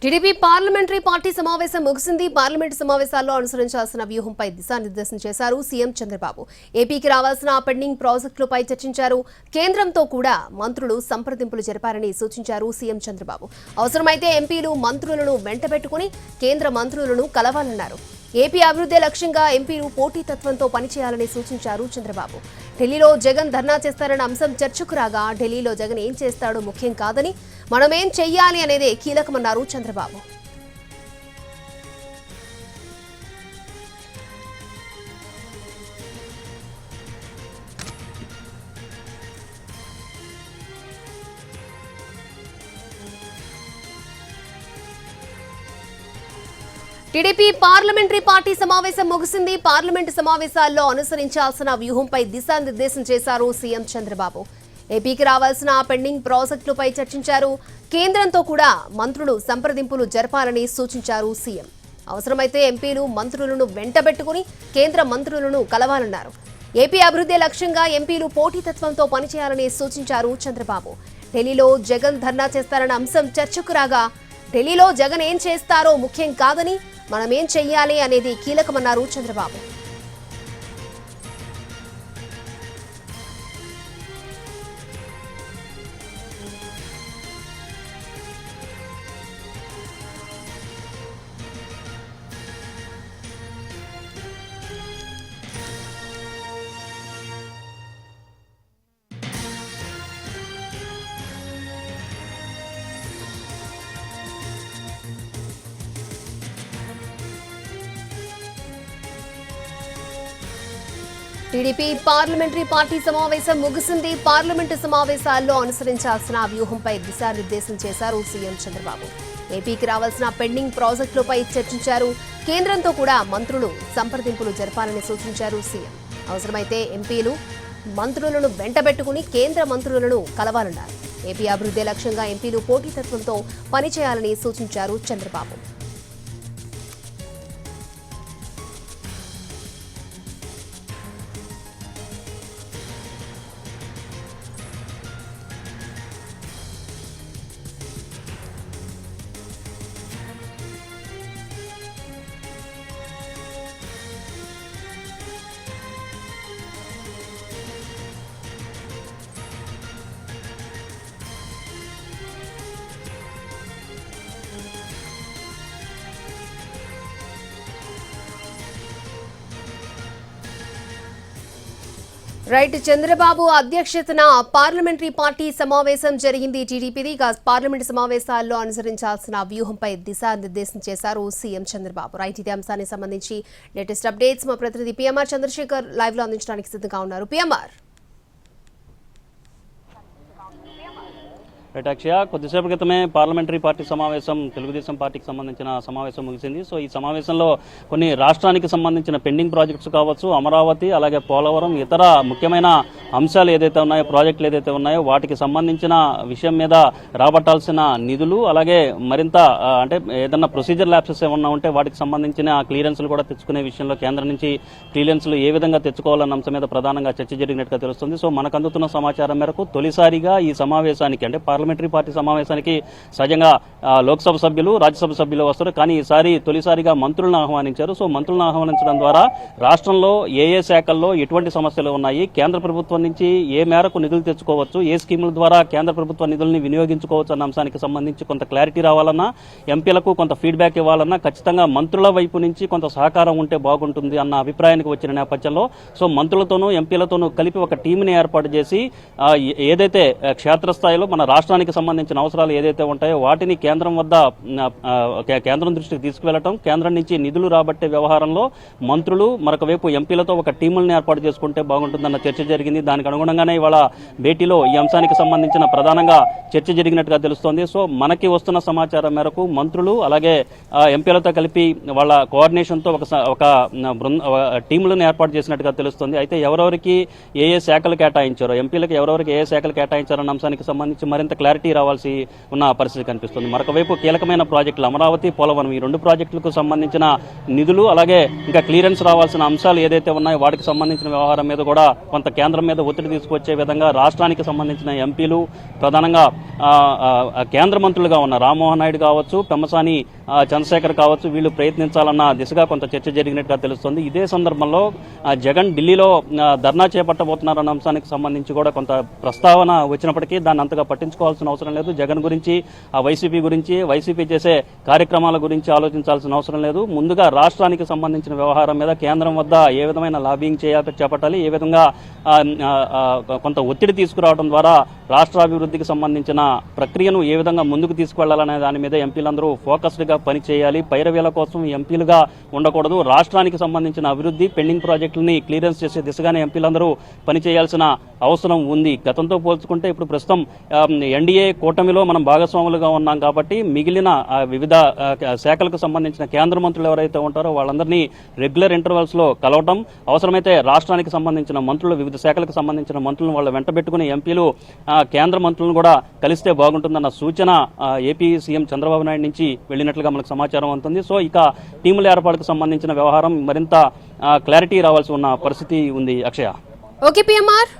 TDP parliamentary party సమావేశం ముగిసింది. Parliament సమావేశాల్లో అనుసరించాల్సిన వ్యూహంపై దిశానిర్దేశం చేశారు సీఎం చంద్రబాబు. ఏపీకి రావాల్సిన పెండింగ్ ప్రాజెక్టులపై చర్చించారు. కేంద్రంతో కూడా మంత్రులు సంప్రదింపులు జరిపారని సూచించారు సీఎం చంద్రబాబు. అవసరమైతే ఎంపీలు మంత్రులను వెంటబెట్టుకుని కేంద్ర మంత్రులను కలవాలన్నారు. ఏపీ అభివృద్ధి లక్ష్యంగా ఎంపీలు పోటీతత్వంతో పనిచేయాలని సూచించారు చంద్రబాబు. ఢిల్లీలో జగన్ ధర్నా చేస్తారన్న అంశం చర్చకు రాగా ఢిల్లీలో జగన్ ఏం చేస్తాడో ముఖ్యం కాదని, మనమేం చెయ్యాలి అనేదే కీలకమన్నారు చంద్రబాబు. టీడీపీ పార్లమెంటరీ పార్టీ సమావేశం ముగిసింది. పార్లమెంటు సమావేశాల్లో అనుసరించాల్సిన వ్యూహంపై దిశానిర్దేశం చేశారు సీఎం చంద్రబాబు. ఏపీకి రావాల్సిన పెండింగ్ ప్రాజెక్టులపై చర్చించారు. కేంద్రంతో కూడా మంత్రులు సంప్రదింపులు జరపాలని సూచించారు సీఎం. అవసరమైతే ఎంపీలు మంత్రులను వెంటబెట్టుకుని కేంద్ర మంత్రులను కలవాలన్నారు. ఏపీ అభివృద్ధి లక్ష్యంగా ఎంపీలు పోటీతత్వంతో పనిచేయాలని సూచించారు చంద్రబాబు. ఢిల్లీలో జగన్ ధర్నా చేస్తారన్న అంశం చర్చకు రాగా ఢిల్లీలో జగన్ ఏం చేస్తారో ముఖ్యం కాదని, మనమేం చెయ్యాలి అనేది కీలకమన్నారు చంద్రబాబు. టీడీపీ పార్లమెంటరీ పార్టీ సమావేశం ముగిసింది. పార్లమెంటు సమావేశాల్లో అనుసరించాల్సిన వ్యూహంపై దిశానిర్దేశం చేశారు సీఎం చంద్రబాబు. ఏపీకి రావాల్సిన పెండింగ్ ప్రాజెక్టులపై చర్చించారు. కేంద్రంతో కూడా మంత్రులు సంప్రదింపులు జరపాలని సూచించారు సీఎం. అవసరమైతే ఎంపీలు మంత్రులను వెంటబెట్టుకుని కేంద్ర మంత్రులను కలవాలన్నారు. ఏపీ అభివృద్ధి లక్ష్యంగా ఎంపీలు పోటీతత్వంతో పనిచేయాలని సూచించారు చంద్రబాబు. రైట్, చంద్రబాబు అధ్యక్షతన పార్లమెంటరీ పార్టీ సమావేశం జరిగింది టీడీపీది. పార్లమెంటు సమావేశాల్లో అనుసరించాల్సిన వ్యూహంపై దిశానిర్దేశం చేశారు సీఎం చంద్రబాబు. రైట్, ఇదే అంశానికి సంబంధించి లేటెస్ట్ అప్డేట్స్ మా ప్రతినిధి పిఎంఆర్ చంద్రశేఖర్ లైవ్ లో అందించడానికి సిద్ధంగా ఉన్నారు. పిఎంఆర్. రైట్ అక్షయ, కొద్దిసేపు క్రితమే పార్లమెంటరీ పార్టీ సమావేశం తెలుగుదేశం పార్టీకి సంబంధించిన సమావేశం ముగిసింది. సో ఈ సమావేశంలో కొన్ని రాష్ట్రానికి సంబంధించిన పెండింగ్ ప్రాజెక్ట్స్ కావచ్చు, అమరావతి అలాగే పోలవరం, ఇతర ముఖ్యమైన అంశాలు ఏదైతే ఉన్నాయో, ప్రాజెక్టులు ఏదైతే ఉన్నాయో వాటికి సంబంధించిన విషయం మీద రాబట్టాల్సిన నిధులు, అలాగే మరింత అంటే ఏదన్నా ప్రొసీజర్ ల్యాప్సెస్ ఏమన్నా ఉంటే వాటికి సంబంధించిన క్లియరెన్స్లు కూడా తెచ్చుకునే విషయంలో కేంద్రం నుంచి క్లియరెన్స్లు ఏ విధంగా తెచ్చుకోవాలన్న అంశం మీద ప్రధానంగా చర్చ జరిగినట్టుగా తెలుస్తుంది. సో మనకు అందుతున్న సమాచారం మేరకు తొలిసారిగా ఈ సమావేశానికి అంటే పార్లమెంటరీ పార్టీ సమావేశానికి సహజంగా లోక్సభ సభ్యులు, రాజ్యసభ సభ్యులు వస్తారు. కానీ ఈసారి తొలిసారిగా మంత్రులను ఆహ్వానించారు. సో మంత్రులను ఆహ్వానించడం ద్వారా రాష్ట్రంలో ఏ శాఖల్లో ఎటువంటి సమస్యలు ఉన్నాయి, కేంద్ర ప్రభుత్వం నుంచి ఏ మేరకు నిధులు తెచ్చుకోవచ్చు, ఏ స్కీముల ద్వారా కేంద్ర ప్రభుత్వ నిధుల్ని వినియోగించుకోవచ్చు అన్న అంశానికి సంబంధించి కొంత క్లారిటీ రావాలన్నా, ఎంపీలకు కొంత ఫీడ్బ్యాక్ ఇవ్వాలన్నా ఖచ్చితంగా మంత్రుల వైపు నుంచి కొంత సహకారం ఉంటే బాగుంటుంది అన్న అభిప్రాయానికి వచ్చిన నేపథ్యంలో సో మంత్రులతోనూ ఎంపీలతోనూ కలిపి ఒక టీంని ఏర్పాటు చేసి ఏదైతే క్షేత్రస్థాయిలో మన రాష్ట్రానికి సంబంధించిన అవసరాలు ఏదైతే ఉంటాయో వాటిని కేంద్రం దృష్టికి తీసుకువెళ్లటం, కేంద్రం నుంచి నిధులు రాబట్టే వ్యవహారంలో మంత్రులు మరొక వైపు ఎంపీలతో ఒక టీములను ఏర్పాటు చేసుకుంటే బాగుంటుందన్న చర్చ జరిగింది. దానికి అనుగుణంగానే ఇవాళ భేటీలో ఈ అంశానికి సంబంధించిన ప్రధానంగా చర్చ జరిగినట్టుగా తెలుస్తోంది. సో మనకి వస్తున్న సమాచారం మేరకు మంత్రులు అలాగే ఎంపీలతో కలిపి వాళ్ళ కోఆర్డినేషన్తో ఒక టీములను ఏర్పాటు చేసినట్టుగా తెలుస్తుంది. అయితే ఎవరెవరికి ఏ శాఖలు కేటాయించారో, ఎంపీలకు ఎవరెవరికి ఏ శాఖలు కేటాయించారన్న అంశానికి సంబంధించి మరింత క్లారిటీ రావాల్సి ఉన్న పరిస్థితి కనిపిస్తుంది. మరొకవైపు కీలకమైన ప్రాజెక్టులు అమరావతి, పోలవరం ఈ 2 ప్రాజెక్టులకు సంబంధించిన నిధులు అలాగే ఇంకా క్లియరెన్స్ రావాల్సిన అంశాలు ఏదైతే ఉన్నాయో వాటికి సంబంధించిన వ్యవహారం మీద కూడా కొంత కేంద్రం మీద ఒత్తిడి తీసుకొచ్చే విధంగా రాష్ట్రానికి సంబంధించిన ఎంపీలు ప్రధానంగా కేంద్ర మంత్రులుగా ఉన్న రామ్మోహన్ నాయుడు కావచ్చు, పెమ్మసాని చంద్రశేఖర్ కావచ్చు, వీళ్ళు ప్రయత్నించాలన్న దిశగా కొంత చర్చ జరిగినట్టుగా తెలుస్తుంది. ఇదే సందర్భంలో జగన్ ఢిల్లీలో ధర్నా చేపట్టబోతున్నారన్న అంశానికి సంబంధించి కూడా కొంత ప్రస్తావన వచ్చినప్పటికీ దాన్ని అంతగా పట్టించుకోవాల్సిన అవసరం లేదు. జగన్ గురించి, వైసీపీ గురించి, వైసీపీ చేసే కార్యక్రమాల గురించి ఆలోచించాల్సిన అవసరం లేదు. ముందుగా రాష్ట్రానికి సంబంధించిన వ్యవహారం మీద కేంద్రం వద్ద ఏ విధమైన లాబింగ్ చేపట్టాలి, ఏ విధంగా కొంత ఒత్తిడి తీసుకురావడం ద్వారా రాష్ట్రాభివృద్ధికి సంబంధించిన ప్రక్రియను ఏ విధంగా ముందుకు తీసుకువెళ్లాలనే దాని మీద ఎంపీలందరూ ఫోకస్డ్గా పనిచేయాలి. పైరవేల కోసం ఎంపీలుగా ఉండకూడదు. రాష్ట్రానికి సంబంధించిన అభివృద్ధి, పెండింగ్ ప్రాజెక్టులని క్లియరెన్స్ చేసే దిశగానే ఎంపీలందరూ పనిచేయాల్సిన అవసరం ఉంది. గతంతో పోల్చుకుంటే ఇప్పుడు ప్రస్తుతం ఎన్డీఏ కూటమిలో మనం భాగస్వాములుగా ఉన్నాం కాబట్టి మిగిలిన వివిధ శాఖలకు సంబంధించిన కేంద్ర మంత్రులు ఎవరైతే ఉంటారో వాళ్ళందరినీ రెగ్యులర్ ఇంటర్వల్స్లో కలవటం, అవసరమైతే రాష్ట్రానికి సంబంధించిన మంత్రులు, వివిధ శాఖలకు సంబంధించిన మంత్రులను వాళ్ళ వెంటబెట్టుకుని ఎంపీలు కేంద్ర మంత్రులను కూడా కలిస్తే బాగుంటుందన్న సూచన ఏపీ సీఎం చంద్రబాబు నాయుడు నుంచి వెళ్ళినట్లుగా మనకు సమాచారం ఉంటుంది. సో ఇక టీముల ఏర్పాటుకు సంబంధించిన వ్యవహారం మరింత క్లారిటీ రావాల్సి ఉన్న పరిస్థితి ఉంది. అక్షయ. Okay PMR.